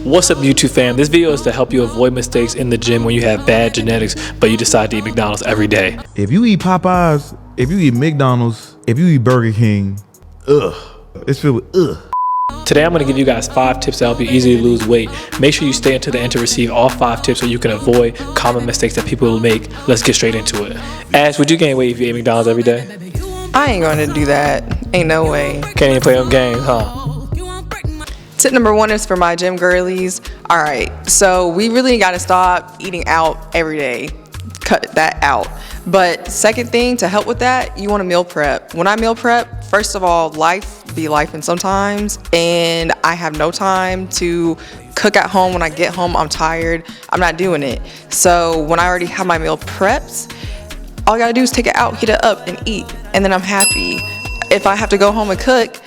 What's up, YouTube fam? This video is to help you avoid mistakes in the gym when you have bad genetics, but you decide to eat McDonald's every day. If you eat Popeyes, if you eat McDonald's, if you eat Burger King, it's filled with Today I'm going to give you guys 5 tips to help you easily lose weight. Make sure you stay until the end to receive all 5 tips so you can avoid common mistakes that people will make. Let's get straight into it. Ash, would you gain weight if you ate McDonald's every day? I ain't going to do that. Ain't no way. Can't even play them games, huh? Tip number 1 is for my gym girlies. All right, so we really got to stop eating out every day. Cut that out. But second thing, to help with that, you want to meal prep. When I meal prep, first of all, life be lifing sometimes, and I have no time to cook at home. When I get home, I'm tired. I'm not doing it. So when I already have my meal preps, all I gotta do is take it out, heat it up, and eat, and then I'm happy. If I have to go home and cook,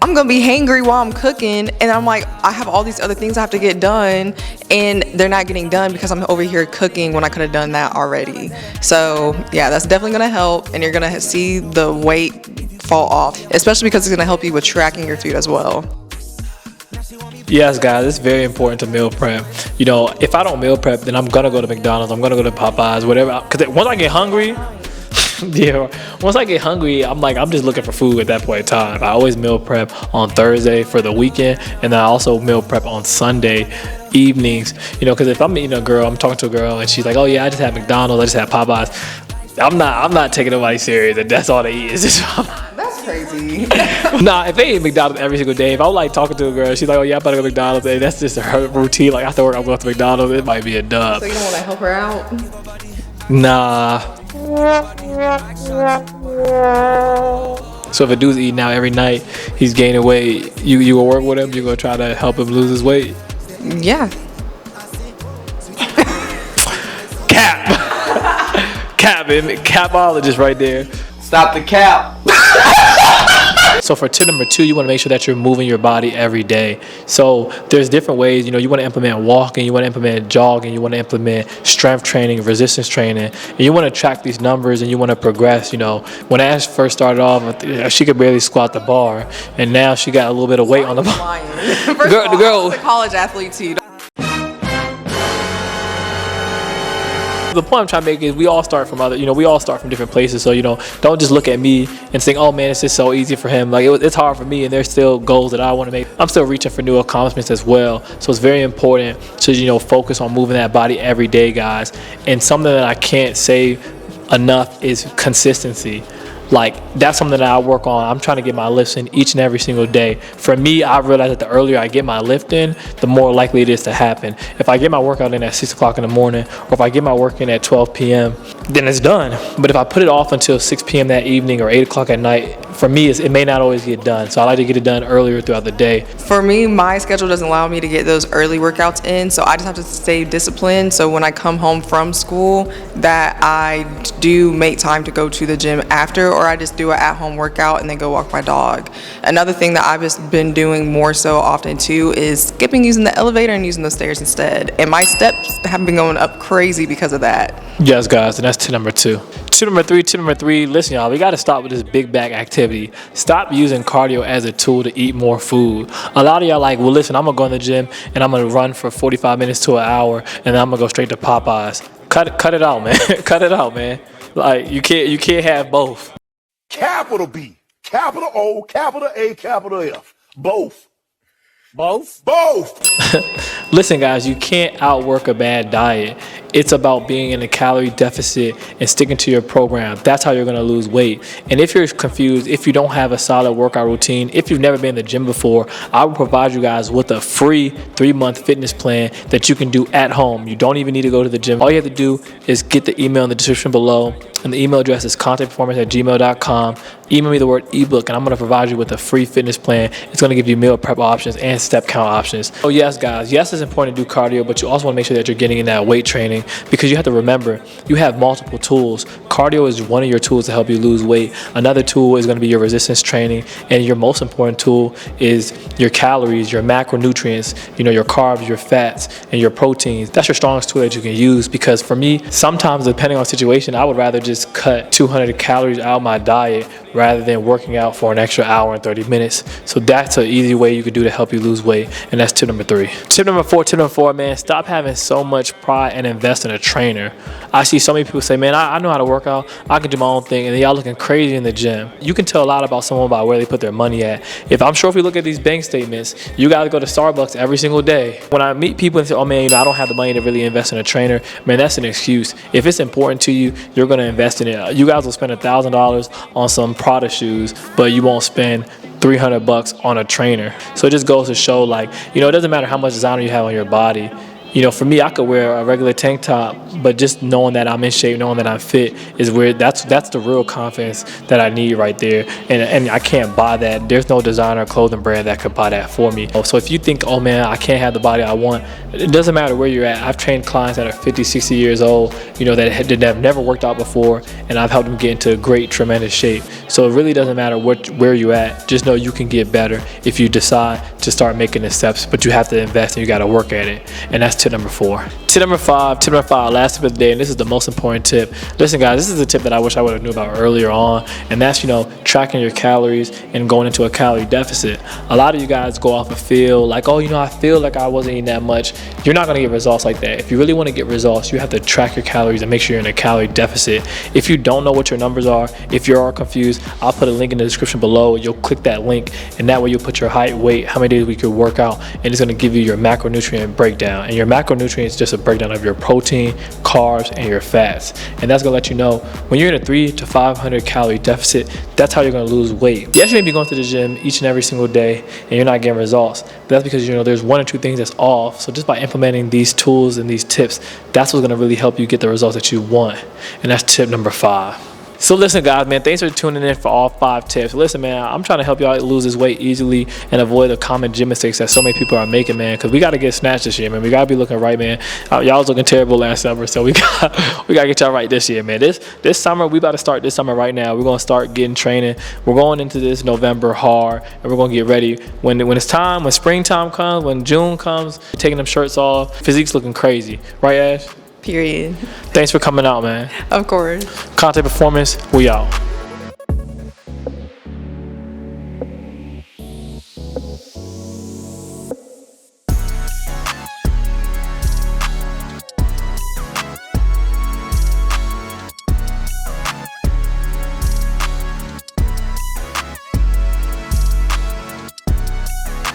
I'm gonna be hangry while I'm cooking, and I'm like, I have all these other things I have to get done, and they're not getting done because I'm over here cooking when I could have done that already. So yeah, that's definitely gonna help, and you're gonna see the weight fall off, especially because it's gonna help you with tracking your food as well. Yes, guys, it's very important to meal prep. You know, if I don't meal prep, then I'm gonna go to McDonald's, I'm gonna go to Popeyes, whatever. Because once I get hungry, once I get hungry, I'm just looking for food at that point in time. I always meal prep on Thursday for the weekend, and then I also meal prep on Sunday evenings. You know, because if I'm meeting a girl, I'm talking to a girl, and she's like, "Oh yeah, I just had McDonald's, I just had Popeyes." I'm not taking nobody serious, and that's all they eat is just Popeyes. That's crazy. Nah, if they eat McDonald's every single day, if I'm like talking to a girl, she's like, "Oh yeah, I'm about to go to McDonald's," and that's just her routine. Like after work, I'm going to McDonald's. It might be a dub. So you don't want to help her out? Nah. So if a dude's eating out every night, he's gaining weight, you gonna work with him? You gonna try to help him lose his weight? Yeah. Capologist right there. Stop the cap. So for tip number 2, you want to make sure that you're moving your body every day. So there's different ways. You know, you want to implement walking, you want to implement jogging, you want to implement strength training, resistance training, and you want to track these numbers and you want to progress. You know, when Ash first started off, she could barely squat the bar, and now she got a little bit of weight on the bar. The girl was a college athlete too. The point I'm trying to make is we all start from different places. So, you know, don't just look at me and think, oh man, it's just so easy for him. Like it's hard for me, and there's still goals that I want to make. I'm still reaching for new accomplishments as well. So it's very important to, you know, focus on moving that body every day, guys. And something that I can't say enough is consistency. Like that's something that I work on. I'm trying to get my lifts in each and every single day. For me, I realize that the earlier I get my lift in, the more likely it is to happen. If I get my workout in at 6 o'clock in the morning, or if I get my work in at 12 p.m., then it's done. But if I put it off until 6 p.m. that evening or 8 o'clock at night, for me, it may not always get done. So I like to get it done earlier throughout the day. For me, my schedule doesn't allow me to get those early workouts in, so I just have to stay disciplined. So when I come home from school, that I do make time to go to the gym after, or I just do an at-home workout and then go walk my dog. Another thing that I've just been doing more so often too is skipping using the elevator and using the stairs instead. And my steps have been going up crazy because of that. Yes, guys, and that's tip number 2. Tip number three, listen, y'all, we got to stop with this big back activity. Stop using cardio as a tool to eat more food. A lot of y'all like, well, listen, I'm going to go in the gym and I'm going to run for 45 minutes to an hour and then I'm going to go straight to Popeyes. Cut it out, man. Cut it out, man. Like, you can't have both. Capital B, capital O, capital A, capital F. Both. Both? Both. Listen, guys, you can't outwork a bad diet. It's about being in a calorie deficit and sticking to your program. That's how you're going to lose weight. And if you're confused, if you don't have a solid workout routine, if you've never been in the gym before, I will provide you guys with a free 3-month fitness plan that you can do at home. You don't even need to go to the gym. All you have to do is get the email in the description below, and the email address is contentperformance@gmail.com. Email me the word ebook, and I'm going to provide you with a free fitness plan. It's going to give you meal prep options and step count options. Oh yes, guys, yes, it's important to do cardio, but you also want to make sure that you're getting in that weight training. training, because you have to remember, you have multiple tools. Cardio is one of your tools to help you lose weight. Another tool is going to be your resistance training, and your most important tool is your calories, your macronutrients, your carbs, your fats, and your proteins. That's your strongest tool that you can use, because for me, sometimes depending on the situation, I would rather just cut 200 calories out of my diet rather than working out for an extra hour and 30 minutes. So that's an easy way you could do to help you lose weight, and that's tip number 3. Tip number 4, man, stop having so much pride and invest in a trainer. I see so many people say, man, I know how to work out, I can do my own thing, and then y'all looking crazy in the gym. You can tell a lot about someone by where they put their money at. If you look at these bank statements, you gotta go to Starbucks every single day. When I meet people and say, oh man, I don't have the money to really invest in a trainer, man, that's an excuse. If it's important to you, you're gonna invest in it. You guys will spend $1,000 on some Prada shoes, but you won't spend $300 on a trainer. So it just goes to show, like, it doesn't matter how much designer you have on your body. For me, I could wear a regular tank top, but just knowing that I'm in shape, knowing that I'm fit is where that's the real confidence that I need right there. And I can't buy that. There's no designer clothing brand that could buy that for me. So if you think, oh man, I can't have the body I want, it doesn't matter where you're at. I've trained clients that are 50, 60 years old, that have never worked out before, and I've helped them get into great, tremendous shape. So it really doesn't matter where you're at. Just know you can get better if you decide to start making the steps, but you have to invest and you got to work at it. And that's tip number 4. Tip number 5, last tip of the day, and this is the most important tip. Listen guys, this is a tip that I wish I would have knew about earlier on, and that's tracking your calories and going into a calorie deficit. A lot of you guys go off a feel like, oh, I feel like I wasn't eating that much. You're not going to get results like that. If you really want to get results, you have to track your calories and make sure you're in a calorie deficit. If you don't know what your numbers are, if you're confused, I'll put a link in the description below. You'll click that link, and that way you'll put your height, weight, how many days a week you work out, and it's going to give you your macronutrient breakdown. And your macronutrients is just a breakdown of your protein, carbs, and your fats. And that's going to let you know when you're in a 300 to 500 calorie deficit, that's how you're going to lose weight. Yes, you may be going to the gym each and every single day and you're not getting results, but that's because there's 1 or 2 things that's off. So just by implementing these tools and these tips, that's what's going to really help you get the results that you want. And that's tip number 5. So listen guys, man, thanks for tuning in for all 5 tips. Listen man, I'm trying to help y'all lose this weight easily and avoid the common gym mistakes that so many people are making, man, because we got to get snatched this year, man. We got to be looking right, man. Y'all was looking terrible last summer, so we got to get y'all right this year, man. This summer, we about to start this summer right now. We're going to start getting training. We're going into this November hard, and we're going to get ready. When it's time, when springtime comes, when June comes, taking them shirts off, physique's looking crazy. Right, Ash? Period. Thanks for coming out, man. Of course. Content Performance, we out.